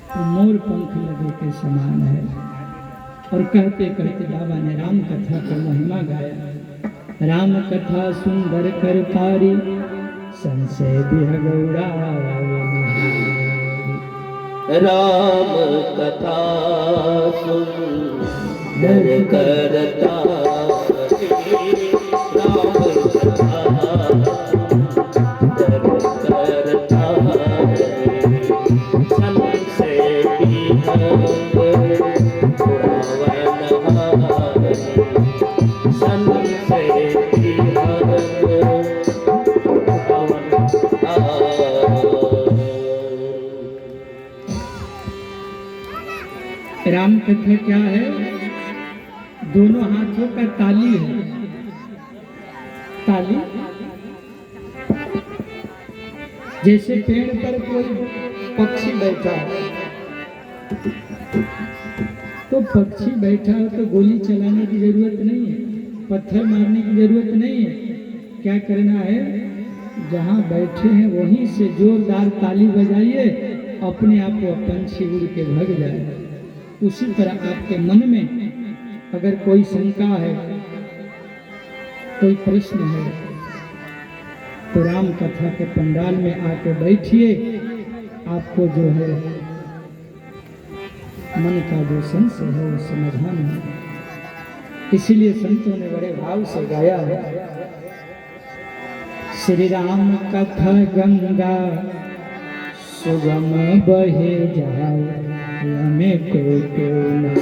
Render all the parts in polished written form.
वो मोर पंख लगे के समान है। और कहते कहते बाबा ने राम कथा का महिमा गाया। राम कथा सुंदर कर पारी, संशय बिहगौड़ा। राम कथा सुंदर करता, राम कथा सुंदर करता, संशय बिहग उड़ावन, संशय बिहग राम कथा क्या है? दोनों हाथों का ताली है। ताली जैसे पेड़ पर कोई पक्षी बैठा है, तो पक्षी बैठा हो तो गोली चलाने की जरूरत नहीं है, पत्थर मारने की जरूरत नहीं है। क्या करना है? जहाँ बैठे हैं वहीं से जोरदार ताली बजाइए, अपने आप वो पंछी उड़ के भाग जाए। उसी तरह आपके मन में अगर कोई शंका है, कोई प्रश्न है, तो राम कथा के पंडाल में आके बैठिए। आपको जो है मन का जो संशय है वो समाधान है। इसीलिए संतों ने बड़े भाव से गाया है, श्री राम कथा गंगा सुगम बहे जाओ, हमें कोई क्यों ना।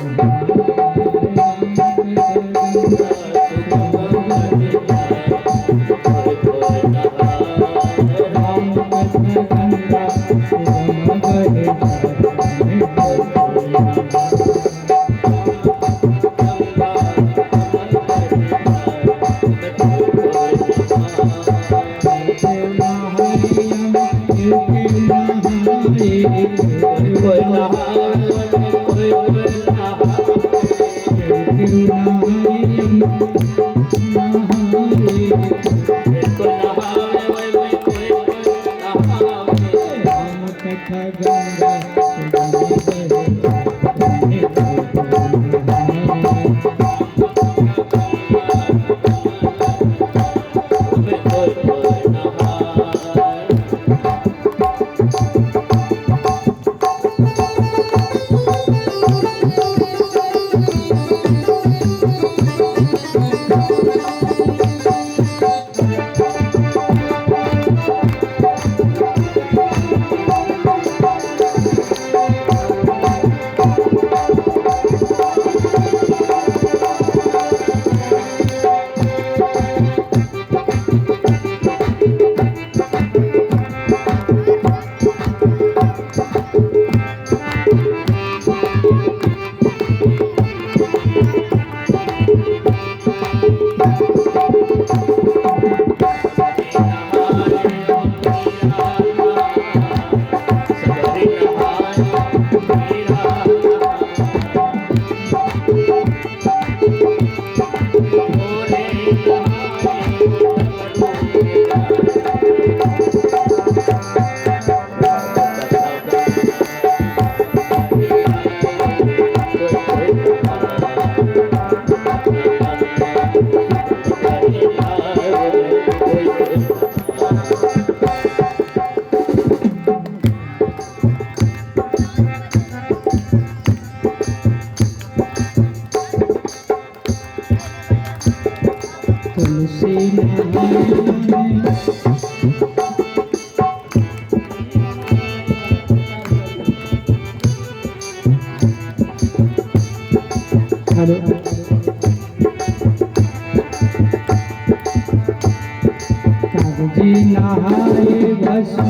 कागजी नहाए भस्म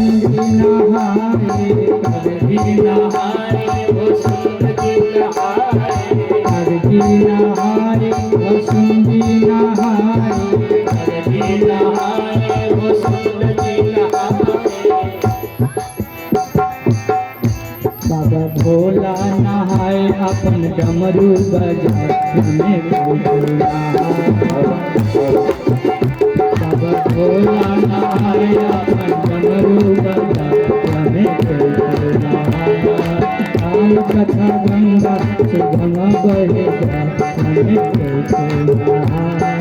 नहाए, कागजी नहाए भस्म नहाए, कागजी नहाए भस्म नहाए, कागजी नहाए भस्म नहाए। बाबा भोला नहाए अपन डमरू बजा, हमें भोला बाबा भोला नहाए अपन डमरू बजा, हमें भोला। कथा गंगा सुगम बहे जाने को नहाए।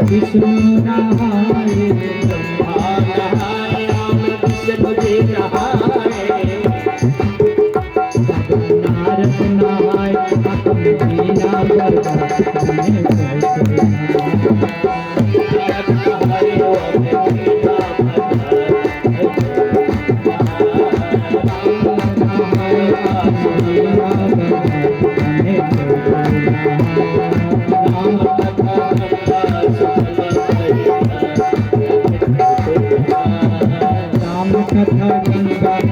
विष्णु नहाए नारद नहाए अपम मीना कथा गंगा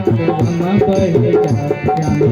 सुगम बहे जाने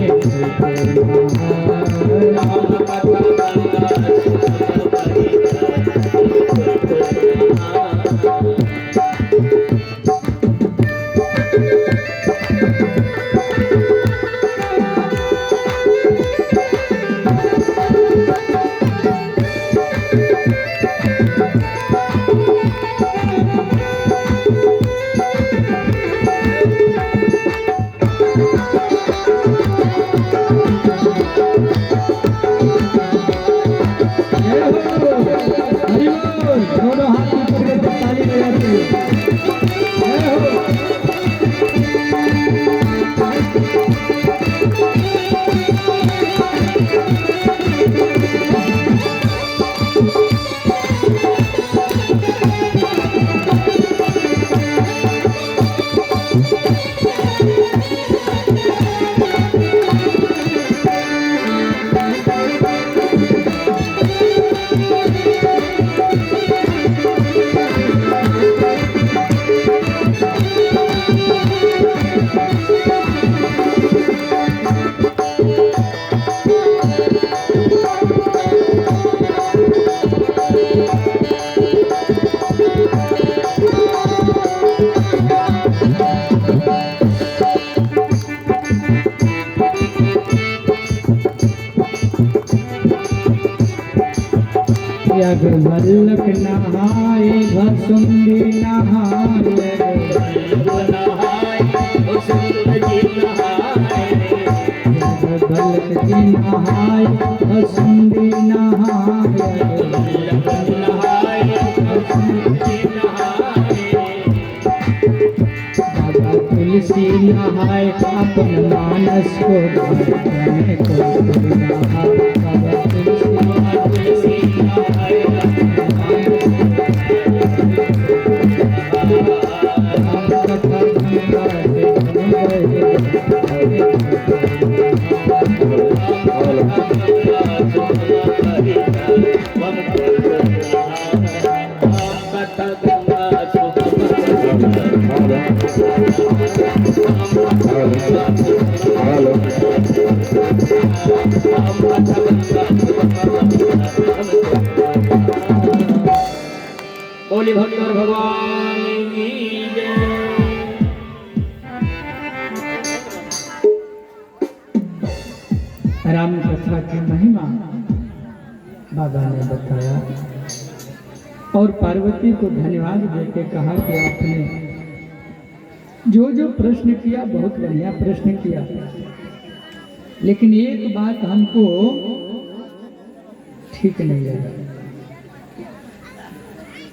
यज्ञवल्लभ नहाए भसुंडी नहाए यज्ञवल्लभ जी नहाए भसुंडी नहाए बाबा तुलसी नहाए अपन मानस को धरने को नहाए बाबा तुलसी बोली भक्तर भगवान की जय। राम कथा की महिमा बाबा ने बताया और पार्वती को धन्यवाद देके कहा कि आपने जो जो प्रश्न किया बहुत बढ़िया प्रश्न किया, लेकिन एक बात हमको ठीक नहीं लगा।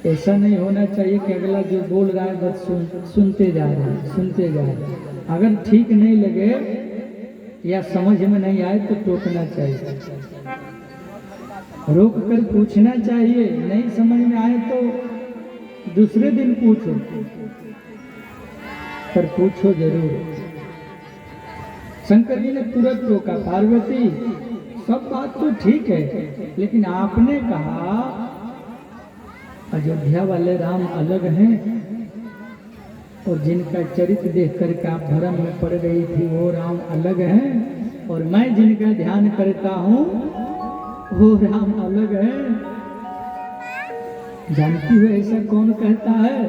ऐसा नहीं होना चाहिए कि अगला जो बोल रहा है बस सुनते जा रहे हैं। अगर ठीक नहीं लगे या समझ में नहीं आए तो टोकना चाहिए, रोक कर पूछना चाहिए। नहीं समझ में आए तो दूसरे दिन पूछो, पर पूछो जरूर। शंकर जी ने तुरंत रोका, पार्वती सब बात तो ठीक है, लेकिन आपने कहा अयोध्या वाले राम अलग हैं और जिनका चरित्र देख करके आप भ्रम में पड़ गई थी वो राम अलग हैं, और मैं जिनका ध्यान करता हूँ वो राम अलग है। जानती हो ऐसा कौन कहता है?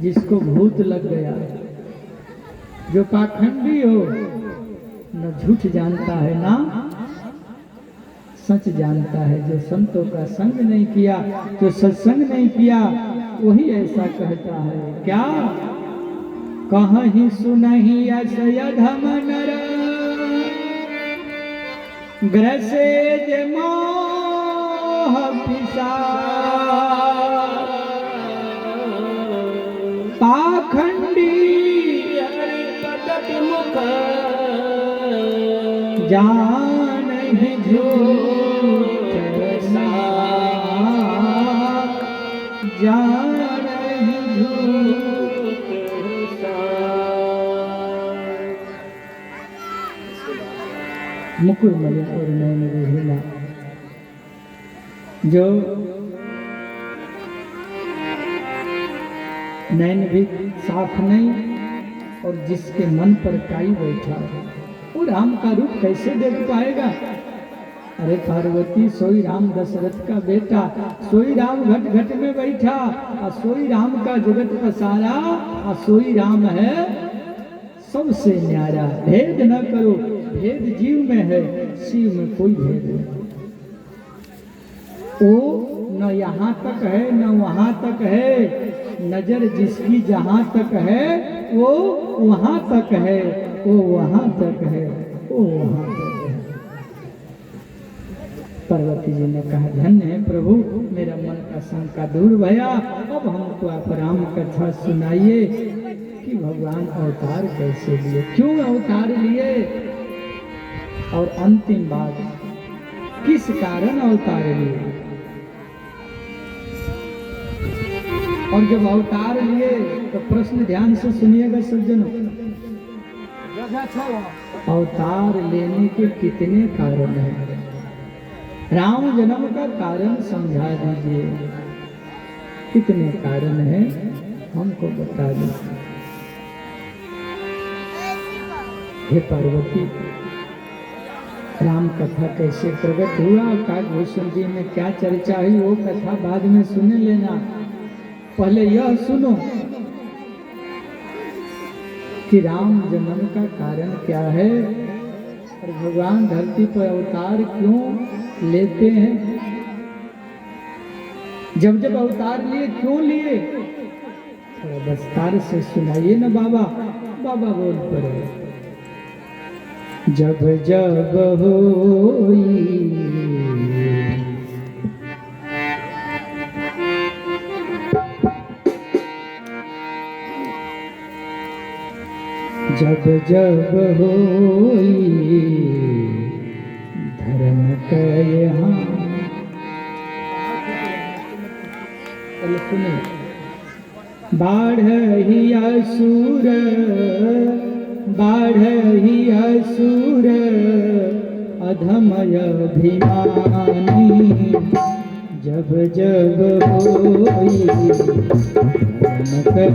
जिसको भूत लग गया, जो पाखंडी हो, न झूठ जानता है ना सच जानता है। जो संतों का संग नहीं किया, जो सत्संग नहीं किया, वही ऐसा कहता है। क्या कहीं सुनहि असयधम नर ग्रसे जे मोह पिसा पाखंडी मुख जानहि झूठ जानहि झूठ। मुकुर मलिया और नैन रोहिला, जो नैन भी साफ नहीं और जिसके मन पर काई बैठा है, वो राम का रूप कैसे देख पाएगा? अरे पार्वती, सोई राम दशरथ का बेटा, सोई राम घट घट में बैठा, और सोई राम का जगत पसारा, और सोई राम है सबसे न्यारा। भेद न करो, भेद जीव में है, शिव में कोई भेद नहीं। वो न यहाँ तक है न वहाँ तक है, नजर जिसकी जहाँ तक है वो वहाँ तक है, वो वहाँ तक है, वो वहाँ तक है। पार्वती जी ने कहा, धन्य है प्रभु, मेरा मन का शंका दूर भया। अब हमको आप राम कथा सुनाइए कि भगवान अवतार कैसे लिए, क्यों अवतार लिए, और अंतिम बात किस कारण अवतार लिए। और जब अवतार लिए तो प्रश्न ध्यान से सुनिएगा सज्जनों, अवतार लेने के कितने कारण हैं? राम जन्म का कारण समझा दीजिए, कितने कारण हैं हमको बता दीजिए। हे पार्वती, राम कथा कैसे प्रकट हुआ, काकभूषण जी में क्या चर्चा हुई, वो कथा बाद में सुन लेना। पहले यह सुनो कि राम जन्म का कारण क्या है और भगवान धरती पर अवतार क्यों लेते हैं। जब जब अवतार लिए क्यों लिए, थोड़ा विस्तार से सुनाइए ना बाबा। बाबा बोल पड़े, जब जब होई जब जब होई धर्म के यहाँ, सुने, बाढ़ ही असुर, बाढ़ ही असुर अधमय अभिमानी, जब जब होई धर्म के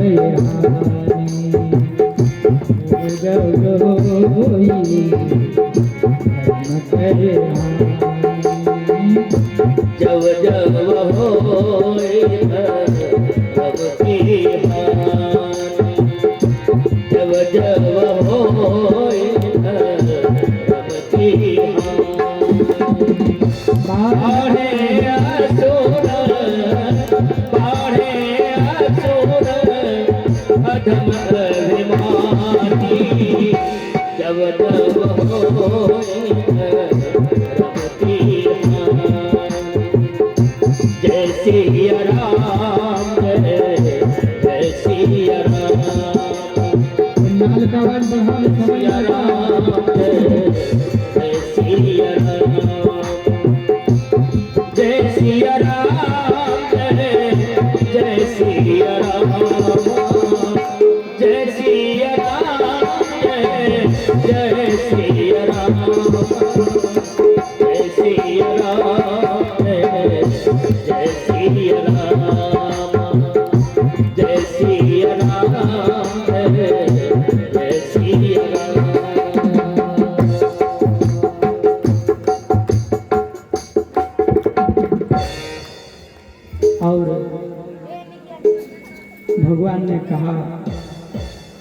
हानि, जब होई धर्म के हानि, जब जब होई धर्म की हानि, जब जब होई धर्म की हानि, बाढ़े असुर, बाढ़े असुर अधम अभिमानी, जब जब होई धर्म की हानि, जय सिया राम, जय सिया राम, नाल का वन बढ़ा सिया राम, सिया राम, जय सिया राम, जय सिया राम, जय सिया राम, जय सिया राम। और भगवान ने कहा,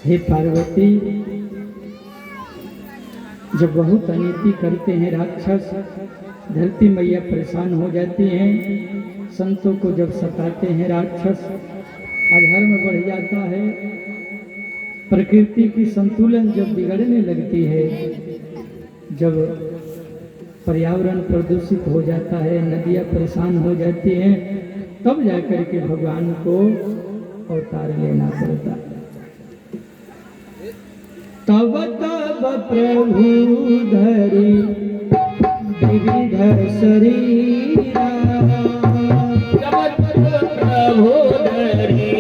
हे पार्वती, जब बहुत अनीति करते हैं राक्षस, धरती मैया परेशान हो जाती हैं। संतों को जब सताते हैं राक्षस, अधर्म बढ़ जाता है, प्रकृति की संतुलन जब बिगड़ने लगती है, जब पर्यावरण प्रदूषित हो जाता है, नदियाँ परेशान हो जाती हैं, तब जाकर के भगवान को अवतार लेना पड़ता है। तब तब प्रभु धरि विविध शरीरा, तब प्रभु धरि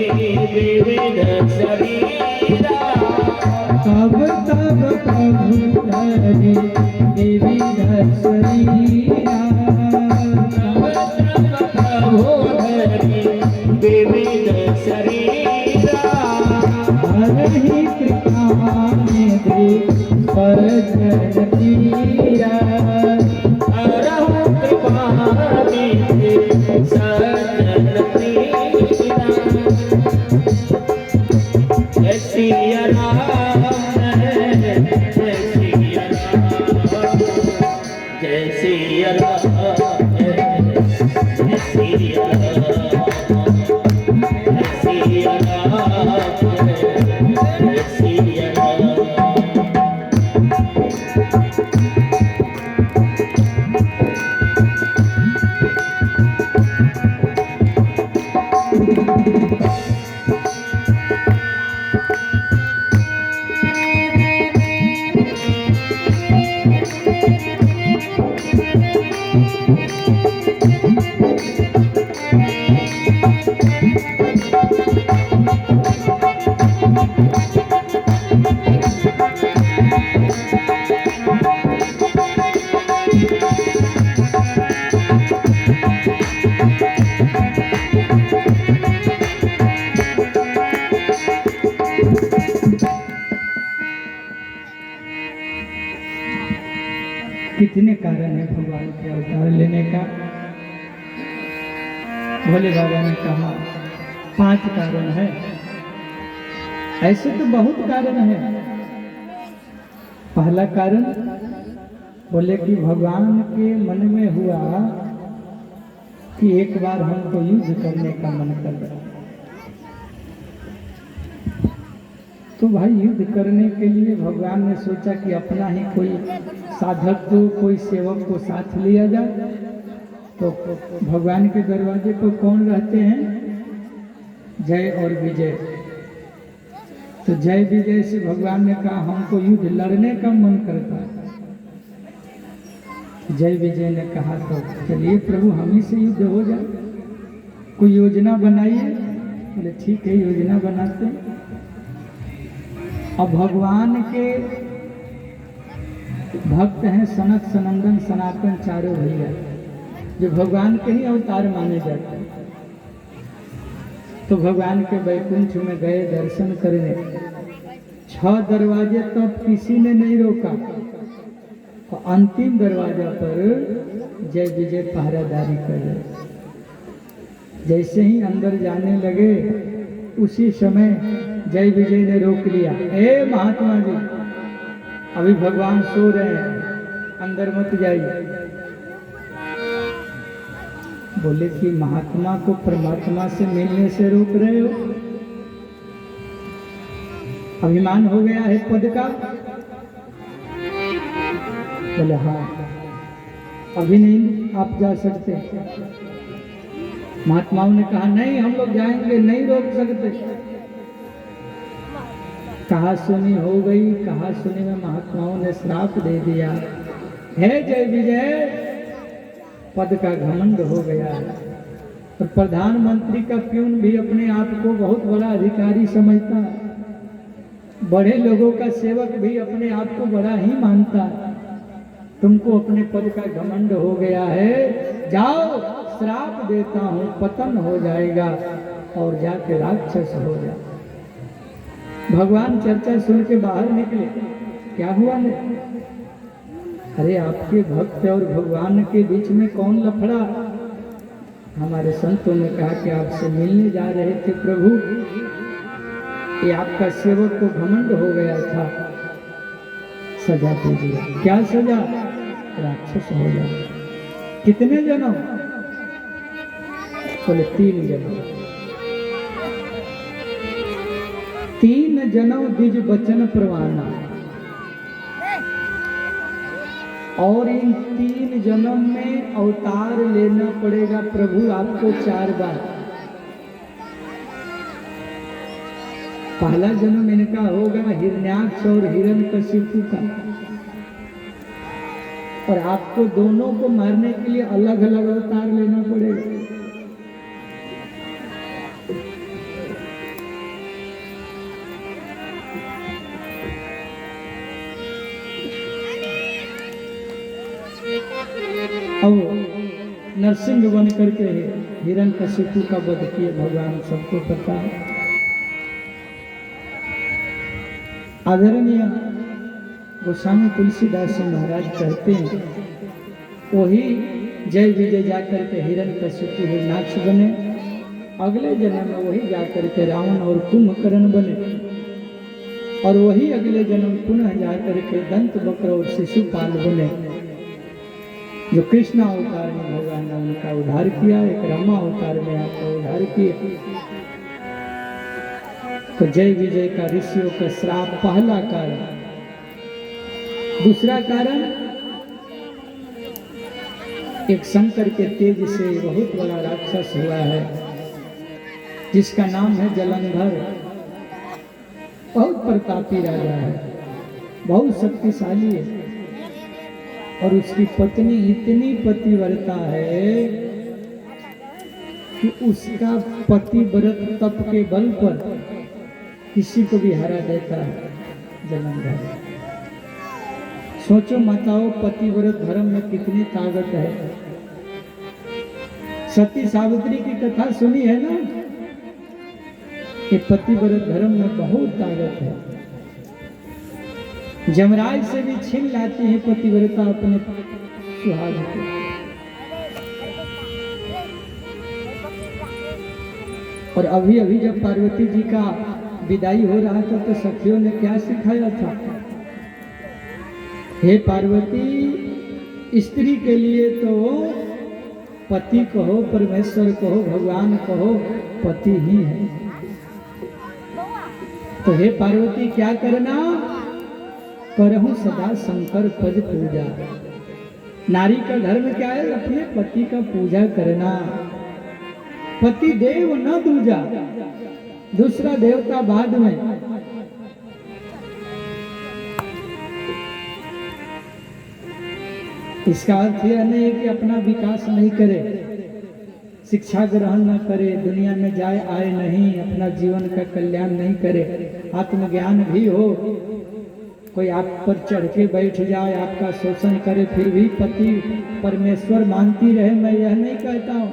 विविध शरीरा, तब तब प्रभु धरि विविध शरीरा, तब प्रभु धरि विविध शरीरा, हरहि कृपा निधि पर जगतीरा, हरहु कृपा निधि सज्जन तीरा। जय सिया राम, जय सिया राम, जय सिया राम, जय सिया राम, जय सिया राम, जय सिया राम। कितने कारण है भगवान के अवतार लेने का? भोले बाबा ने कहा 5 कारण है। ऐसे तो बहुत कारण है। पहला कारण बोले कि भगवान के मन में हुआ कि एक बार हमको युद्ध करने का मन कर रहा है, तो भाई युद्ध करने के लिए भगवान ने सोचा कि अपना ही कोई साधक को, कोई सेवक को साथ लिया जाए। तो भगवान के दरवाजे पर कौन रहते हैं? जय और विजय। तो जय विजय से भगवान ने कहा हमको युद्ध लड़ने का मन करता है। जय विजय ने कहा तो चलिए प्रभु हम ही से युद्ध हो जाए, कोई योजना बनाइए। बोले ठीक है, योजना बनाते हैं। अब भगवान के भक्त हैं सनत सनंदन सनातन चारों भैया, जो भगवान के ही अवतार माने जाते हैं। तो भगवान के वैकुंठ में गए दर्शन करने। 6 दरवाजे तो किसी ने नहीं रोका, तो अंतिम दरवाजा पर जय विजय पहरादारी कर रहे। जैसे ही अंदर जाने लगे, उसी समय जय विजय ने रोक लिया। ए महात्मा जी, अभी भगवान सो रहे हैं, अंदर मत जाइए। बोले कि महात्मा को परमात्मा से मिलने से रोक रहे हो? अभिमान हो गया है पद का? बोले हाँ, अभी नहीं आप जा सकते। महात्माओं ने कहा नहीं, हम लोग जाएंगे, नहीं रोक सकते। कहा सुनी हो गई, कहा सुनी में महात्माओं ने श्राप दे दिया। है जय विजय, पद का घमंड हो गया। और प्रधानमंत्री का प्यून भी अपने आप को बहुत बड़ा अधिकारी समझता, बड़े लोगों का सेवक भी अपने आप को बड़ा ही मानता। तुमको अपने पद का घमंड हो गया है, जाओ श्राप देता हूं, पतन हो जाएगा और जाके राक्षस हो जा। भगवान चर्चा सुन के बाहर निकले, क्या हुआ है? अरे आपके भक्त और भगवान के बीच में कौन लफड़ा? हमारे संतों ने कहा कि आपसे मिलने जा रहे थे प्रभु, ये आपका सेवक को घमंड हो गया था, सजा दीजिए। क्या सजा? राक्षस हो जाए। कितने जन्म? बोले 3 जन्म। 3 जन्म द्विज वचन परवाना, और इन 3 जन्म में अवतार लेना पड़ेगा प्रभु आपको 4 बार। पहला जन्म इनका होगा हिरण्याक्ष और हिरण्यकशिपु का, और आपको दोनों को मारने के लिए अलग अलग अवतार लेना पड़ेगा। अब नरसिंह बन करके हिरण्यकशिपु का वध किए भगवान, सबको पता है। आदरणीय गोस्वामी तुलसीदास जी महाराज कहते हैं, वही जय विजय जाकर के हिरण्यकशिपु हिरण्याक्ष बने, अगले जन्म में वही जाकर के रावण और कुंभकर्ण बने, और वही अगले जन्म पुनः जाकर के दंत वक्र और शिशुपाल बने। जो कृष्ण अवतार में भगवान ने उनका उद्धार किया, एक रामा अवतार में आपका उद्धार किया। तो जय विजय का ऋषियों का श्राप पहला कारण। दूसरा कारण, एक शंकर के तेज से बहुत बड़ा राक्षस हुआ है जिसका नाम है जलंधर। बहुत प्रतापी राजा है, बहुत शक्तिशाली है, और उसकी पत्नी इतनी पतिव्रता है कि उसका पतिव्रत तप के बल पर किसी को भी हरा देता है जलंधर। सोचो माताओं, पतिव्रत धर्म में कितनी ताकत है। सती सावित्री की कथा सुनी है ना, कि पतिव्रत धर्म में बहुत ताकत है। जमराज से भी छीन लाती है पतिव्रता अपने सुहाग को। और अभी अभी जब पार्वती जी का विदाई हो रहा था तो सखियों ने क्या सिखाया था? हे पार्वती, स्त्री के लिए तो पति कहो, परमेश्वर कहो, भगवान कहो, पति ही है। तो हे पार्वती क्या करना? करहूं सदा शंकर पद पूजा। नारी का धर्म क्या है? अपने पति का पूजा करना। पति देव न दूजा, दूसरा देवता बाद में। इसका अर्थ यह नहीं है कि अपना विकास नहीं करे, शिक्षा ग्रहण न करे, दुनिया में जाए आए नहीं, अपना जीवन का कल्याण नहीं करे, आत्मज्ञान भी हो, कोई आप पर चढ़ के बैठ जाए, आपका शोषण करे, फिर भी पति परमेश्वर मानती रहे, मैं यह नहीं कहता हूं।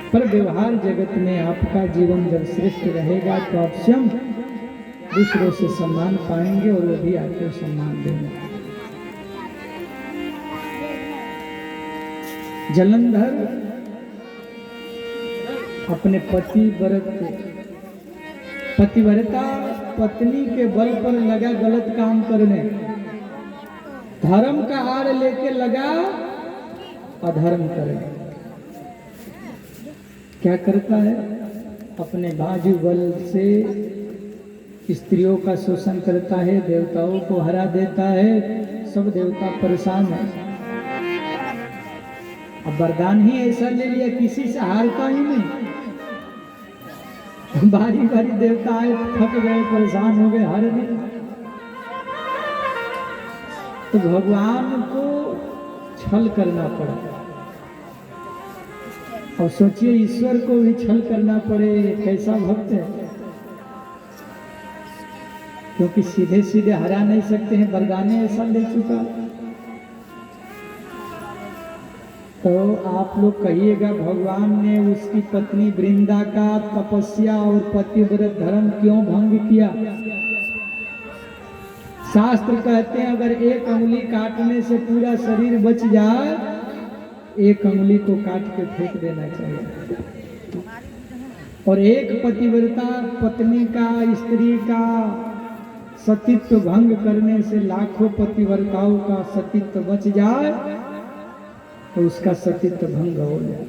पर व्यवहार जगत में आपका जीवन जब श्रेष्ठ रहेगा तो आप स्वयं दूसरों से सम्मान पाएंगे और वो भी आपको सम्मान देंगे। जलंधर अपने पतिव्रता पत्नी के बल पर लगा गलत काम करने, धर्म का आड़ लेके लगा अधर्म करने। क्या करता है? अपने बाजू बल से स्त्रियों का शोषण करता है, देवताओं को हरा देता है, सब देवता परेशान है। अब वरदान ही ऐसा ले लिया, किसी से हारता ही नहीं। बारी बारी देवता आए, थक गए, परेशान हो गए, हार नहीं। तो भगवान को छल करना पड़ा। और सोचिए, ईश्वर को भी छल करना पड़े, कैसा भक्त है। क्योंकि सीधे सीधे हरा नहीं सकते हैं, बरदाने ऐसा ले चुका। तो आप लोग कहिएगा भगवान ने उसकी पत्नी वृंदा का तपस्या और पतिव्रत धर्म क्यों भंग किया? शास्त्र कहते हैं अगर एक अंगुली काटने से पूरा शरीर बच जाए, एक अंगुली को काट के फेंक देना चाहिए। और एक पतिव्रता पत्नी का, स्त्री का सतीत्व भंग करने से लाखों पतिव्रताओं का सतीत्व बच जाए तो उसका सतीत्व भंग हो जाए।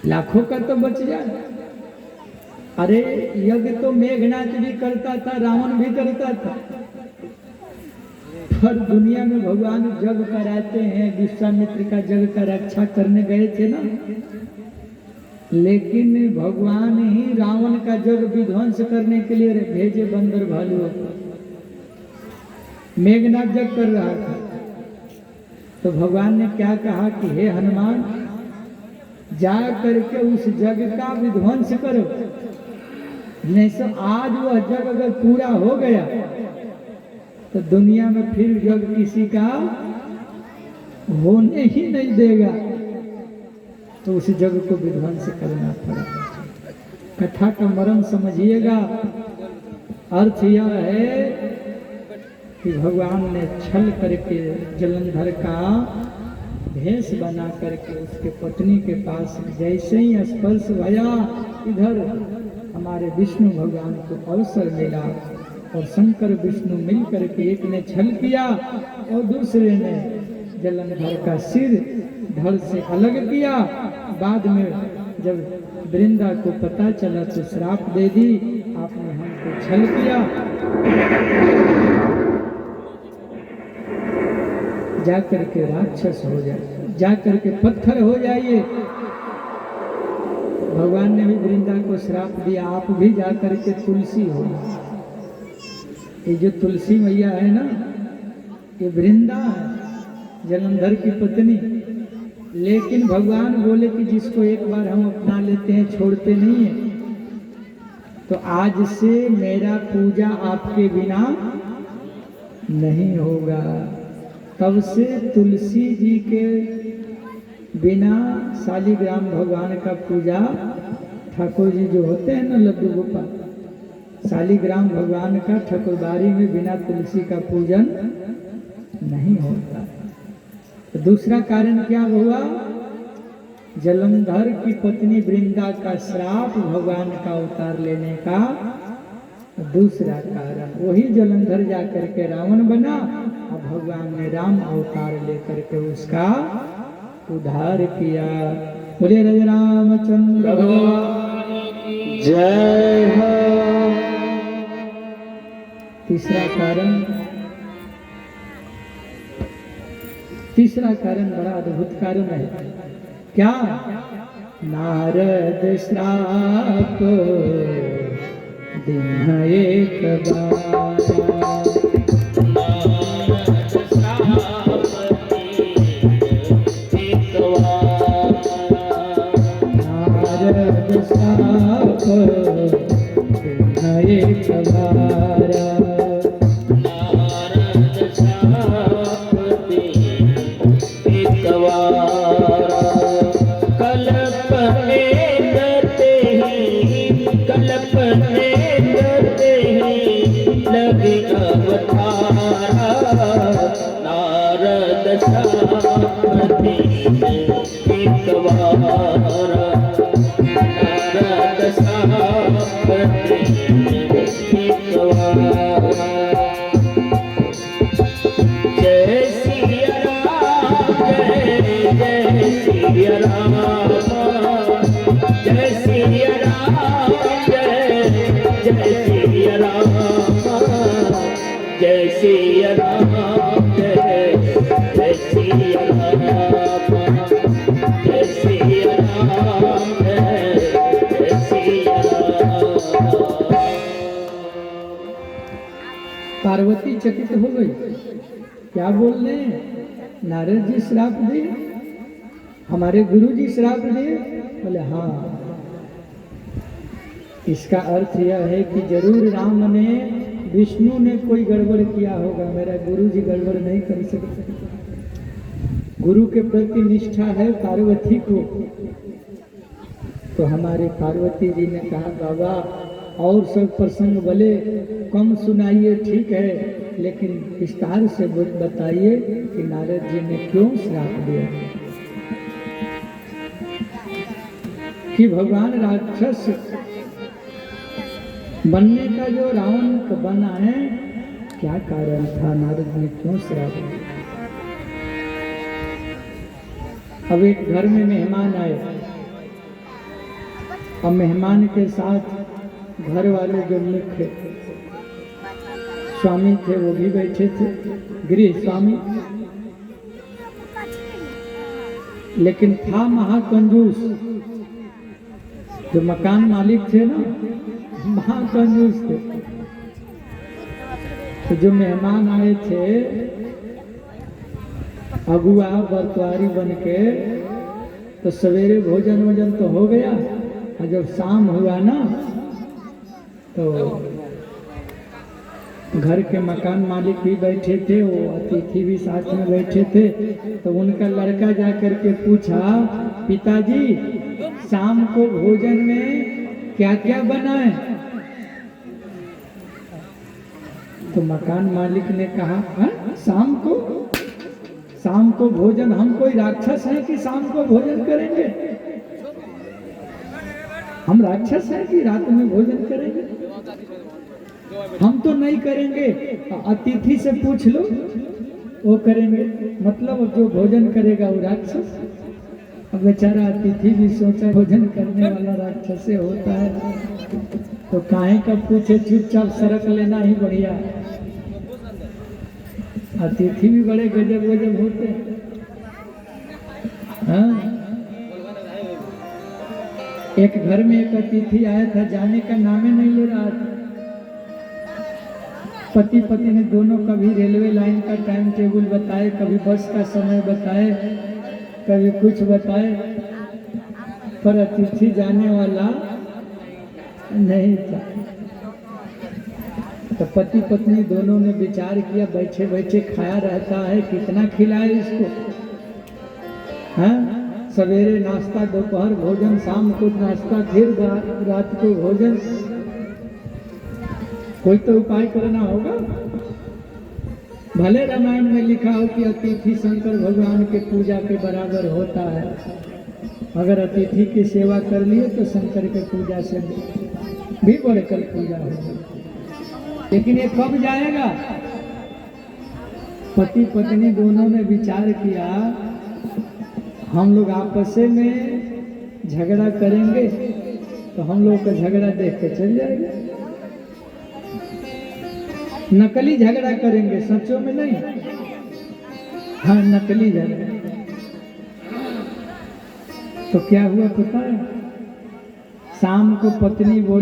लाखों का तो बच जाए। अरे यज्ञ तो मेघनाथ भी करता था, रावण भी करता था, पर दुनिया में भगवान जग कराते हैं। विश्वामित्र का जग का रक्षा करने गए थे ना, लेकिन भगवान ही रावण का जग विध्वंस करने के लिए भेजे बंदर भालुओं को। मेघनाथ जग कर रहा था तो भगवान ने क्या कहा कि हे हनुमान, जा करके उस जग का विध्वंस करो, नहीं तो आज वह जग अगर पूरा हो गया तो दुनिया में फिर जग किसी का होने ही नहीं देगा। तो उस जग को विध्वंस करना पड़ा। कथा का मर्म समझिएगा। अर्थ यह है कि भगवान ने छल करके जलंधर का भेष बना करके उसके पत्नी के पास जैसे ही स्पर्श भया, इधर हमारे विष्णु भगवान को अवसर मिला और शंकर विष्णु मिलकर के एक ने छल किया और दूसरे ने जलंधर का सिर धड़ से अलग किया। बाद में जब वृंदा को पता चला तो श्राप दे दी, आपने हमको छल किया, जाकर के राक्षस हो जाए, जाकर के पत्थर हो जाइए। भगवान ने भी वृंदा को श्राप दिया, आप भी जाकर के तुलसी हो। ये जो तुलसी मैया है ना, ये वृंदा है, जलंधर की पत्नी। लेकिन भगवान बोले कि जिसको एक बार हम अपना लेते हैं छोड़ते नहीं है। तो आज से मेरा पूजा आपके बिना नहीं होगा। तब से तुलसी जी के बिना शालिग्राम भगवान का पूजा, ठाकुर जी जो होते हैं ना लड्डू गोपाल, शालिग्राम भगवान का ठाकुरबाड़ी में बिना तुलसी का पूजन नहीं होता। तो दूसरा कारण क्या हुआ? जलंधर की पत्नी वृंदा का श्राप भगवान का अवतार लेने का दूसरा कारण। वही जलंधर जाकर के रावण बना और भगवान ने राम अवतार लेकर के उसका उद्धार किया। बोले राजा रामचंद्र जय हो। तीसरा कारण बड़ा अद्भुत कारण है। क्या? नारद श्राप दिन एक बार, नारद श्राप दिन एक बार, पार्वती चकित हो गई। क्या बोल रहे हैं? नारद जी श्राप दिए, हमारे गुरु जी श्राप दिए? बोले हाँ। इसका अर्थ यह है कि जरूर राम ने विष्णु ने कोई गड़बड़ किया होगा, मेरा गुरु जी गड़बड़ नहीं कर सकते। गुरु के प्रति निष्ठा है पार्वती को। तो हमारे पार्वती जी ने कहा बाबा और सब प्रसंग भले कम सुनाइए, ठीक है, लेकिन विस्तार से बताइए कि नारद जी ने क्यों श्राप दिया कि भगवान राक्षस बनने का जो रावण बना है, क्या कारण था, नारद ने क्यों श्राप दिया। अब एक घर में मेहमान आए, अब मेहमान के साथ घर वाले जो मुख्य स्वामी थे वो भी बैठे थे, गृह स्वामी, लेकिन था महाकंजूस। जो मकान मालिक थे ना, महाकंजूस थे। तो जो मेहमान आए थे अगुआ बरतवारी बन के, तो सवेरे भोजन वोजन तो हो गया, और जब शाम हुआ ना तो घर के मकान मालिक भी बैठे थे, वो अतिथि भी साथ में बैठे थे। तो उनका लड़का जा करके पूछा, पिताजी शाम को भोजन में क्या क्या बना है। तो मकान मालिक ने कहा, शाम को भोजन, हम कोई राक्षस हैं कि शाम को भोजन करेंगे? हम राक्षस हैं कि रात में भोजन करेंगे? हम तो नहीं करेंगे, अतिथि से पूछ लो, वो करेंगे। मतलब जो भोजन करेगा वो राक्षस। अब बेचारा अतिथि भी सोचा भोजन करने वाला राक्षस से होता है, तो काहे का पूछे, चुपचाप सरक लेना ही बढ़िया। अतिथि भी बड़े गजब गजब होते हैं। हाँ? एक घर में एक अतिथि आया था, जाने का नाम ही नहीं ले रहा था। पति पत्नी दोनों कभी रेलवे लाइन का टाइम टेबल बताए, कभी बस का समय बताए, कभी कुछ बताए, पर अतिथि जाने वाला नहीं था। तो पति पत्नी दोनों ने विचार किया, बैठे बैठे खाया रहता है, कितना खिलाए इसको। हाँ, सवेरे नाश्ता, दोपहर भोजन, शाम को नाश्ता, फिर रात को भोजन। कोई तो उपाय करना होगा। भले रामायण में लिखा हो कि अतिथि शंकर भगवान के पूजा के बराबर होता है, अगर अतिथि की सेवा कर लिए तो शंकर के पूजा से भी बढ़कर पूजा होगी। लेकिन ये कब जाएगा? पति पत्नी दोनों ने विचार किया, हम लोग आपस में झगड़ा करेंगे तो हम लोग का झगड़ा देख के चल जाएगा। नकली झगड़ा करेंगे, सचों में नहीं। हाँ, नकली झगड़ा। तो क्या हुआ पता है? शाम को पत्नी बोली,